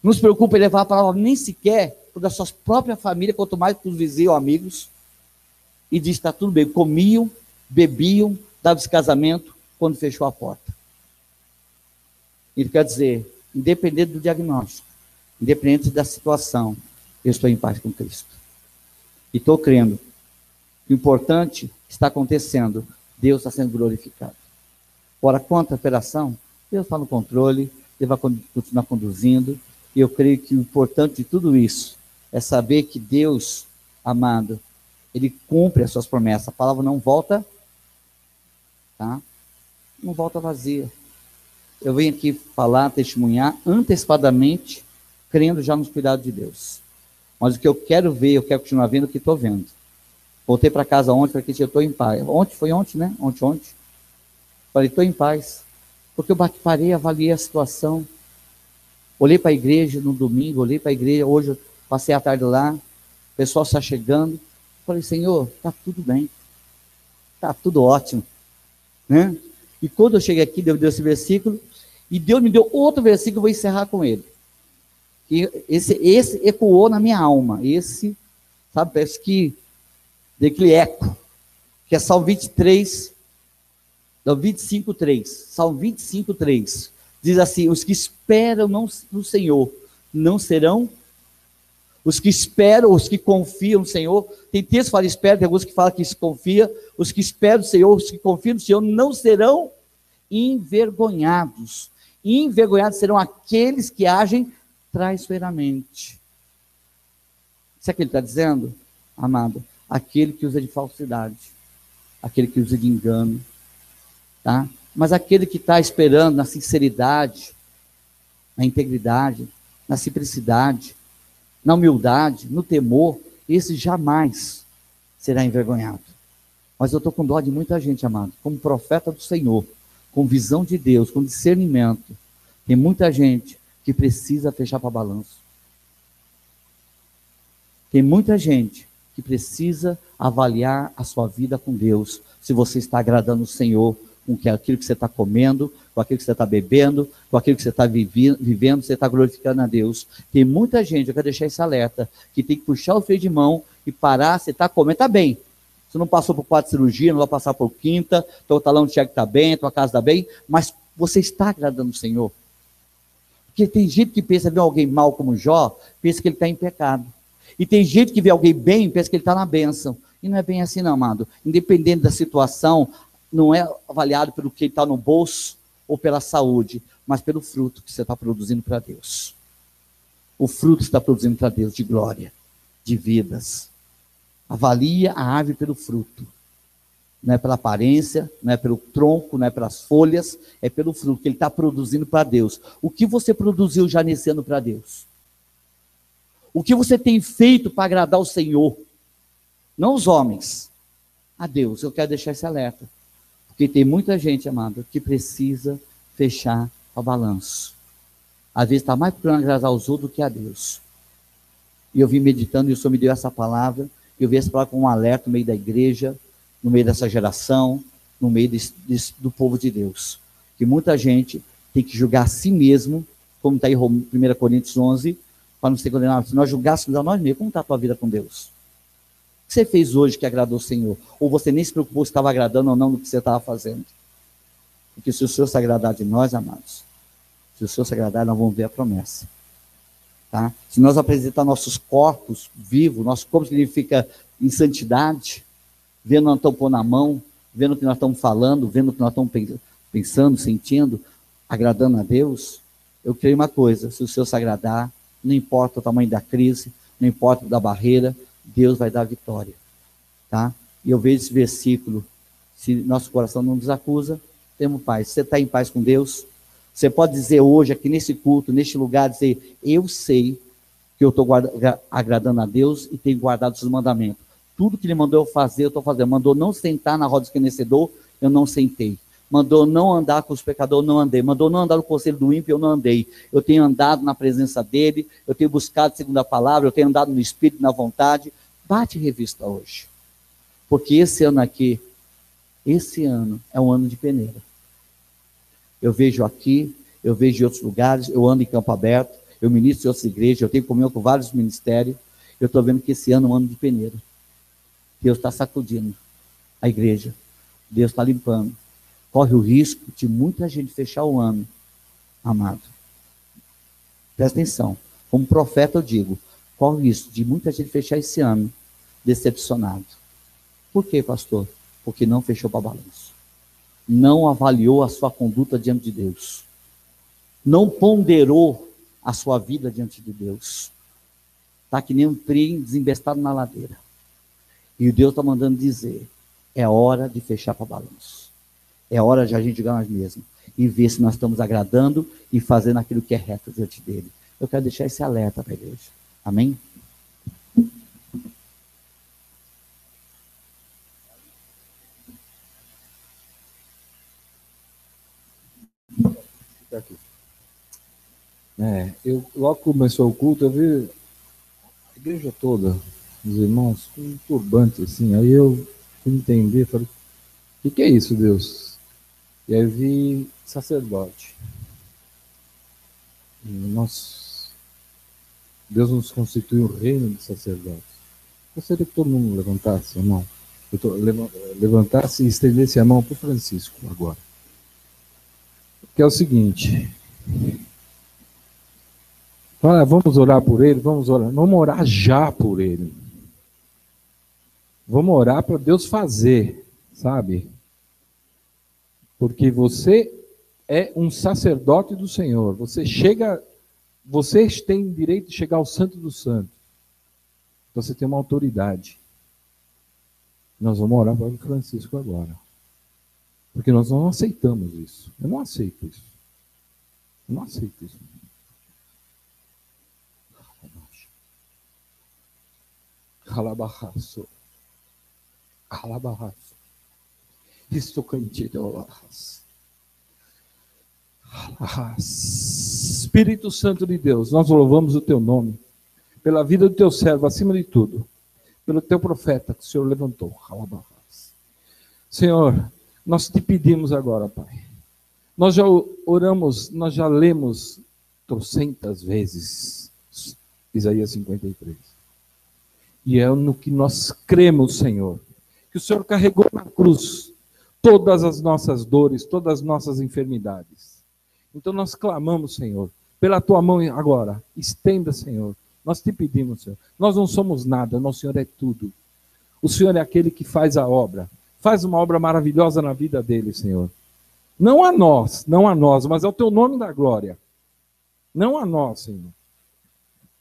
não se preocupa em levar a palavra nem sequer para a sua própria família, quanto mais para os vizinhos ou amigos, e diz, está tudo bem, comiam, bebiam, davam-se casamento, quando fechou a porta. Ele quer dizer, independente do diagnóstico, independente da situação, eu estou em paz com Cristo. E estou crendo que o importante está acontecendo, Deus está sendo glorificado. Ora, quanto à operação, Deus está no controle, Ele vai continuar conduzindo, e eu creio que o importante de tudo isso é saber que Deus, amado, Ele cumpre as suas promessas. A palavra não volta, tá? Não volta vazia. Eu venho aqui falar, testemunhar antecipadamente, crendo já nos cuidados de Deus. Mas o que eu quero ver, eu quero continuar vendo o que estou vendo. Voltei para casa ontem, porque eu estou em paz. Foi ontem, né? Ontem. Falei, estou em paz. Porque eu parei, avaliei a situação. Olhei para a igreja no domingo, olhei para a igreja, hoje eu passei a tarde lá, o pessoal está chegando. Falei, Senhor, está tudo bem. Está tudo ótimo. Né? E quando eu cheguei aqui, Deus deu esse versículo, e Deus me deu outro versículo, eu vou encerrar com ele. E esse ecoou na minha alma. Esse, sabe, parece que daquele eco, que é Salmo 23, não, 25:3. Salmo 25:3. Diz assim, os que esperam no Senhor não serão, os que esperam, os que confiam no Senhor, tem texto que fala espera, tem alguns que falam que se confia, os que esperam no Senhor, os que confiam no Senhor não serão envergonhados. Envergonhados serão aqueles que agem traiçoeiramente. Sabe o que ele está dizendo, amado? Aquele que usa de falsidade, aquele que usa de engano, tá? Mas aquele que está esperando na sinceridade, na integridade, na simplicidade, na humildade, no temor, esse jamais será envergonhado. Mas eu estou com dó de muita gente, amado, como profeta do Senhor, com visão de Deus, com discernimento. Tem muita gente que precisa fechar para balanço. Tem muita gente que precisa avaliar a sua vida com Deus, se você está agradando o Senhor, com aquilo que você está comendo, com aquilo que você está bebendo, com aquilo que você está vivendo, você está glorificando a Deus. Tem muita gente, eu quero deixar esse alerta, que tem que puxar o freio de mão e parar, você está comendo, está bem. Você não passou por 4 cirurgias, não vai passar por 5ª, teu talão de cheque está bem, tua casa está bem, mas você está agradando o Senhor. Porque tem gente que pensa, vê alguém mal como Jó, pensa que ele está em pecado. E tem gente que vê alguém bem, pensa que ele está na bênção. E não é bem assim, não, amado. Independente da situação, não é avaliado pelo que está no bolso ou pela saúde, mas pelo fruto que você está produzindo para Deus. O fruto que você está produzindo para Deus de glória, de vidas. Avalia a árvore pelo fruto. Não é pela aparência, não é pelo tronco, não é pelas folhas, é pelo fruto que ele está produzindo para Deus. O que você produziu já nesse ano para Deus? O que você tem feito para agradar o Senhor? Não os homens, a Deus. Eu quero deixar esse alerta. Porque tem muita gente, amado, que precisa fechar o balanço. Às vezes está mais procurando agradar os outros do que a Deus. E eu vim meditando e o Senhor me deu essa palavra. Eu vi essa palavra como um alerta no meio da igreja, no meio dessa geração, no meio do povo de Deus. Que muita gente tem que julgar a si mesmo, como está em 1 Coríntios 11, para não ser condenado. Se nós julgássemos a nós mesmos, como está a tua vida com Deus? O que você fez hoje que agradou o Senhor? Ou você nem se preocupou se estava agradando ou não no que você estava fazendo? Porque se o Senhor se agradar de nós, amados, se o Senhor se agradar, nós vamos ver a promessa. Tá? Se nós apresentar nossos corpos vivos, nosso corpo significa em santidade, vendo nós estamos pondo na mão, vendo o que nós estamos falando, vendo o que nós estamos pensando, sentindo, agradando a Deus, eu creio uma coisa, se o Senhor se agradar, não importa o tamanho da crise, não importa da barreira, Deus vai dar a vitória. Tá? E eu vejo esse versículo, se nosso coração não nos acusa, temos paz. Você está em paz com Deus? Você pode dizer hoje, aqui nesse culto, neste lugar, dizer, eu sei que eu estou agradando a Deus e tenho guardado os seus mandamentos. Tudo que Ele mandou eu fazer, eu estou fazendo. Mandou não sentar na roda do escarnecedor, eu não sentei. Mandou não andar com os pecadores, eu não andei. Mandou não andar no conselho do ímpio, eu não andei. Eu tenho andado na presença dEle, eu tenho buscado segundo a palavra, eu tenho andado no Espírito, na vontade. Bate revista hoje. Porque esse ano aqui, esse ano é um ano de peneira. Eu vejo aqui, eu vejo em outros lugares, eu ando em campo aberto, eu ministro em outras igrejas, eu tenho comunhão com vários ministérios, eu estou vendo que esse ano é um ano de peneira. Deus está sacudindo a igreja, Deus está limpando. Corre o risco de muita gente fechar o ano, amado. Presta atenção, como profeta eu digo, corre o risco de muita gente fechar esse ano decepcionado. Por quê, pastor? Porque não fechou para balanço. Não avaliou a sua conduta diante de Deus. Não ponderou a sua vida diante de Deus. Está que nem um trem desembestado na ladeira. E Deus está mandando dizer, é hora de fechar para balanço. É hora de a gente jogar nós mesmos. E ver se nós estamos agradando e fazendo aquilo que é reto diante dele. Eu quero deixar esse alerta para a igreja. Amém? Aqui. Eu logo começou o culto, eu vi a igreja toda, os irmãos, com um turbante assim, aí eu fui entender, falei, o que é isso, Deus? E aí eu vi sacerdote. E Deus nos constituiu um reino de sacerdotes. Gostaria que todo mundo levantasse a mão. Levantasse e estendesse a mão para o Francisco agora. Que é o seguinte, vamos orar por ele, vamos orar já por ele. Vamos orar para Deus fazer, sabe? Porque você é um sacerdote do Senhor, você tem direito de chegar ao Santo dos Santos. Você tem uma autoridade. Nós vamos orar para o Francisco agora. Porque nós não aceitamos isso. Eu não aceito isso. Eu não aceito isso. Calabarraço. Calabarraço. Isto cantido. Espírito Santo de Deus, nós louvamos o teu nome, pela vida do teu servo, acima de tudo, pelo teu profeta que o Senhor levantou. Calabarraço. Senhor, nós te pedimos agora, Pai. Nós já oramos, nós já lemos trocentas vezes Isaías 53. E é no que nós cremos, Senhor, que o Senhor carregou na cruz todas as nossas dores, todas as nossas enfermidades. Então nós clamamos, Senhor, pela tua mão agora, estenda, Senhor. Nós te pedimos, Senhor. Nós não somos nada, nosso Senhor é tudo. O Senhor é aquele que faz a obra. Faz uma obra maravilhosa na vida dele, Senhor. Não a nós, mas ao teu nome da glória. Não a nós, Senhor.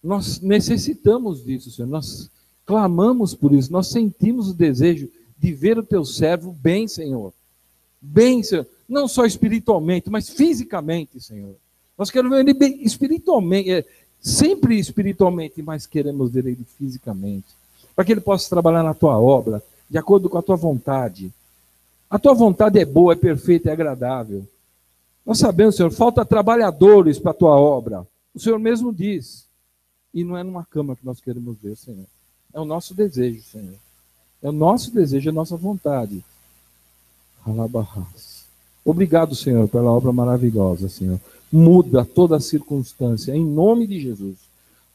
Nós necessitamos disso, Senhor. Nós clamamos por isso. Nós sentimos o desejo de ver o teu servo bem, Senhor. Bem, Senhor. Não só espiritualmente, mas fisicamente, Senhor. Nós queremos ver ele bem espiritualmente, sempre espiritualmente, mas queremos ver ele fisicamente. Para que ele possa trabalhar na tua obra, de acordo com a tua vontade. A tua vontade é boa, é perfeita, é agradável. Nós sabemos, Senhor, falta trabalhadores para a tua obra. O Senhor mesmo diz. E não é numa cama que nós queremos ver, Senhor. É o nosso desejo, Senhor. É o nosso desejo, é a nossa vontade. Alabarras. Obrigado, Senhor, pela obra maravilhosa, Senhor. Muda toda a circunstância, em nome de Jesus.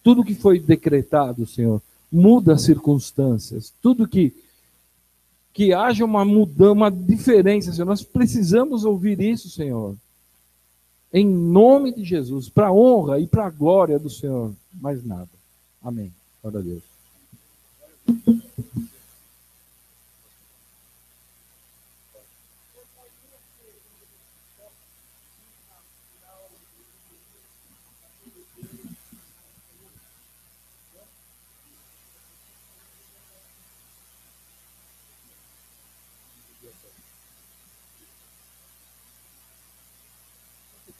Tudo que foi decretado, Senhor, muda as circunstâncias. Tudo que haja uma mudança, uma diferença, Senhor. Nós precisamos ouvir isso, Senhor. Em nome de Jesus, para a honra e para a glória do Senhor. Mais nada. Amém. Glória a Deus.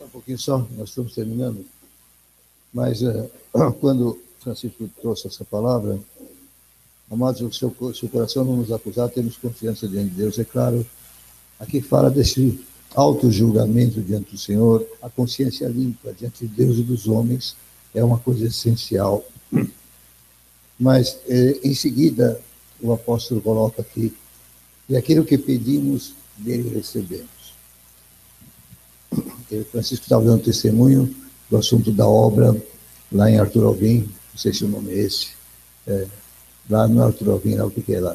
Um pouquinho só, nós estamos terminando. Mas quando Francisco trouxe essa palavra, amados, o seu coração não nos acusar, temos confiança diante de Deus. É claro, aqui fala desse auto-julgamento diante do Senhor, a consciência limpa diante de Deus e dos homens é uma coisa essencial. Mas, em seguida, o apóstolo coloca aqui, e aquilo que pedimos, dele recebemos. Francisco estava dando testemunho do assunto da obra lá em Arthur Alvim, não sei se o nome é esse, lá no Arthur Alvim, lá o que é lá?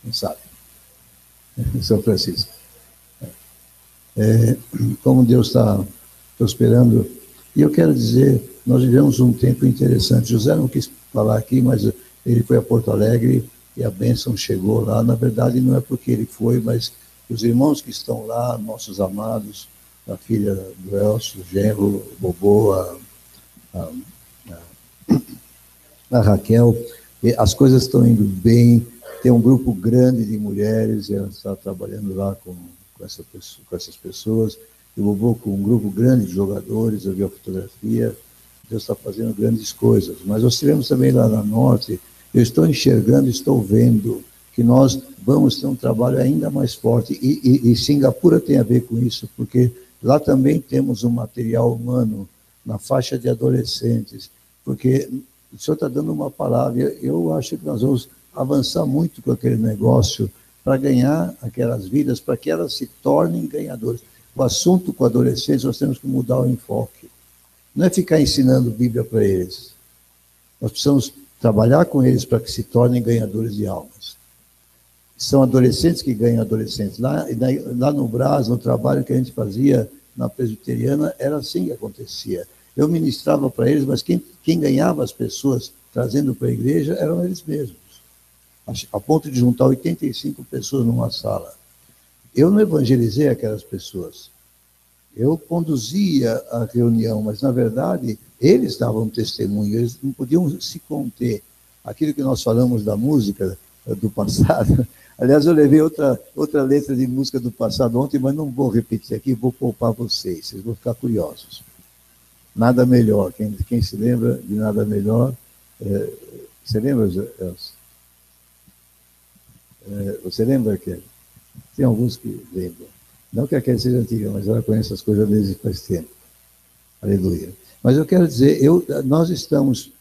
Não sabe. São Francisco. Como Deus está prosperando. E eu quero dizer, nós vivemos um tempo interessante. José não quis falar aqui, mas ele foi a Porto Alegre e a bênção chegou lá. Na verdade, não é porque ele foi, mas os irmãos que estão lá, nossos amados, a filha do Elcio, o genro, o Bobô, a Raquel, as coisas estão indo bem, tem um grupo grande de mulheres, ela está trabalhando lá com essas pessoas, e o Bobô com um grupo grande de jogadores, eu vi a fotografia, Deus está fazendo grandes coisas. Mas nós tivemos também lá na Norte, eu estou enxergando, estou vendo que nós vamos ter um trabalho ainda mais forte, e Singapura tem a ver com isso, porque lá também temos um material humano na faixa de adolescentes, porque o senhor está dando uma palavra, eu acho que nós vamos avançar muito com aquele negócio para ganhar aquelas vidas, para que elas se tornem ganhadoras. O assunto com adolescentes, nós temos que mudar o enfoque. Não é ficar ensinando Bíblia para eles. Nós precisamos trabalhar com eles para que se tornem ganhadores de almas. São adolescentes que ganham adolescentes. Lá no Brás, no trabalho que a gente fazia na presbiteriana, era assim que acontecia. Eu ministrava para eles, mas quem ganhava as pessoas trazendo para a igreja eram eles mesmos. A ponto de juntar 85 pessoas numa sala. Eu não evangelizei aquelas pessoas. Eu conduzia a reunião, mas, na verdade, eles davam testemunho, eles não podiam se conter. Aquilo que nós falamos da música do passado. Aliás, eu levei outra letra de música do passado ontem, mas não vou repetir aqui, vou poupar vocês vão ficar curiosos. Nada melhor. Quem se lembra de nada melhor? Você lembra, Elcio? Você lembra que tem alguns que lembram. Não que aquele seja antiga, mas ela conhece as coisas desde faz tempo. Aleluia. Mas eu quero dizer, nós estamos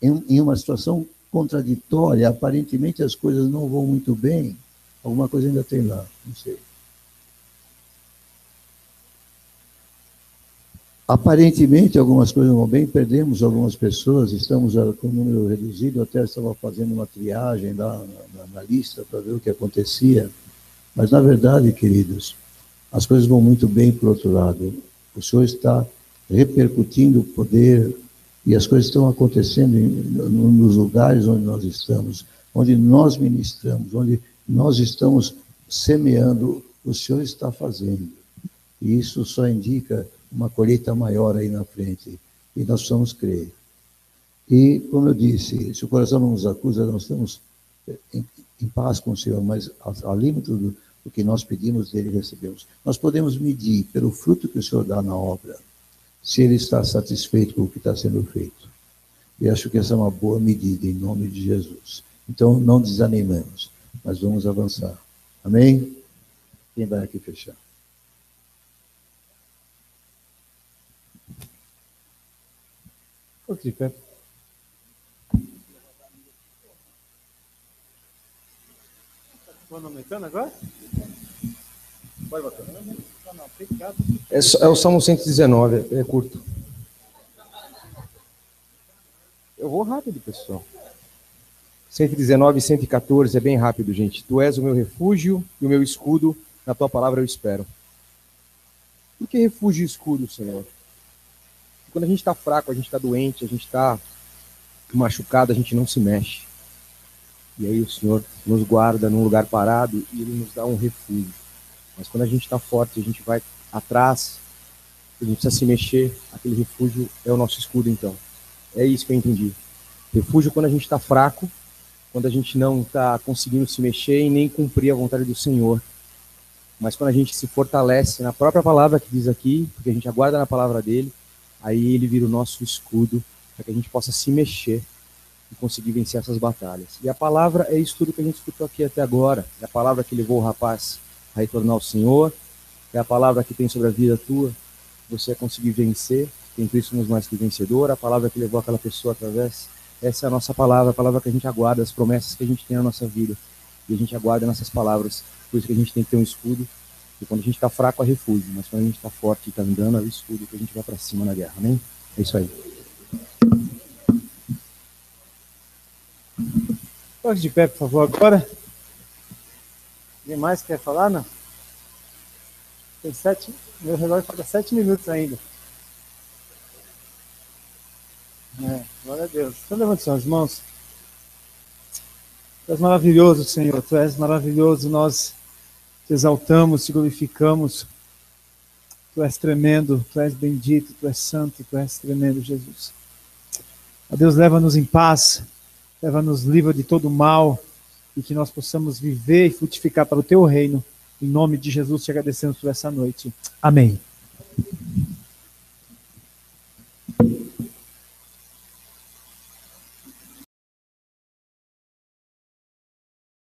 em uma situação contraditória, aparentemente as coisas não vão muito bem, alguma coisa ainda tem lá, não sei. Aparentemente algumas coisas vão bem, perdemos algumas pessoas, estamos com um número reduzido, até estava fazendo uma triagem lá na lista para ver o que acontecia, mas na verdade, queridos, as coisas vão muito bem por outro lado. O Senhor está repercutindo o poder e as coisas estão acontecendo nos lugares onde nós estamos. onde nós ministramos, onde nós estamos semeando, o Senhor está fazendo. E isso só indica uma colheita maior aí na frente. E nós precisamos crer. E, como eu disse, se o coração não nos acusa, nós estamos em paz com o Senhor, mas além do que nós pedimos dele, recebemos. Nós podemos medir pelo fruto que o Senhor dá na obra, se ele está satisfeito com o que está sendo feito. E acho que essa é uma boa medida, em nome de Jesus. Então, não desanimemos, mas vamos avançar. Amém? Quem vai aqui fechar? Fique de pé. Cronometrando agora? Pode botar. É o Salmo 119, é curto. Eu vou rápido, pessoal. 119 e 114 é bem rápido, gente. Tu és o meu refúgio e o meu escudo, na tua palavra eu espero. Por que refúgio e escudo, Senhor? Quando a gente está fraco, a gente está doente, a gente está machucado, a gente não se mexe. E aí o Senhor nos guarda num lugar parado e Ele nos dá um refúgio. Mas quando a gente está forte, a gente vai atrás, a gente precisa se mexer, aquele refúgio é o nosso escudo, então. É isso que eu entendi. Refúgio quando a gente está fraco, quando a gente não está conseguindo se mexer e nem cumprir a vontade do Senhor. Mas quando a gente se fortalece na própria palavra que diz aqui, porque a gente aguarda na palavra dele, aí ele vira o nosso escudo, para que a gente possa se mexer e conseguir vencer essas batalhas. E a palavra é isso tudo que a gente escutou aqui até agora. É a palavra que levou o rapaz a retornar ao Senhor, é a palavra que tem sobre a vida tua, você vai conseguir vencer, em Cristo somos mais que vencedor, a palavra que levou aquela pessoa através, essa é a nossa palavra, a palavra que a gente aguarda, as promessas que a gente tem na nossa vida, e a gente aguarda nessas palavras, por isso que a gente tem que ter um escudo, e quando a gente está fraco é refúgio, mas quando a gente está forte e está andando é o escudo que a gente vai para cima na guerra, amém? É isso aí. Pode de pé, por favor, agora. Alguém mais quer falar, não? Tem 7, meu relógio falta 7 minutos ainda. Glória a Deus. Então levante suas mãos. Tu és maravilhoso, Senhor, Tu és maravilhoso, nós te exaltamos, te glorificamos. Tu és tremendo, Tu és bendito, Tu és santo, Tu és tremendo, Jesus. A Deus, leva-nos em paz, leva-nos livre de todo mal, e que nós possamos viver e frutificar para o Teu reino. Em nome de Jesus, te agradecemos por essa noite. Amém.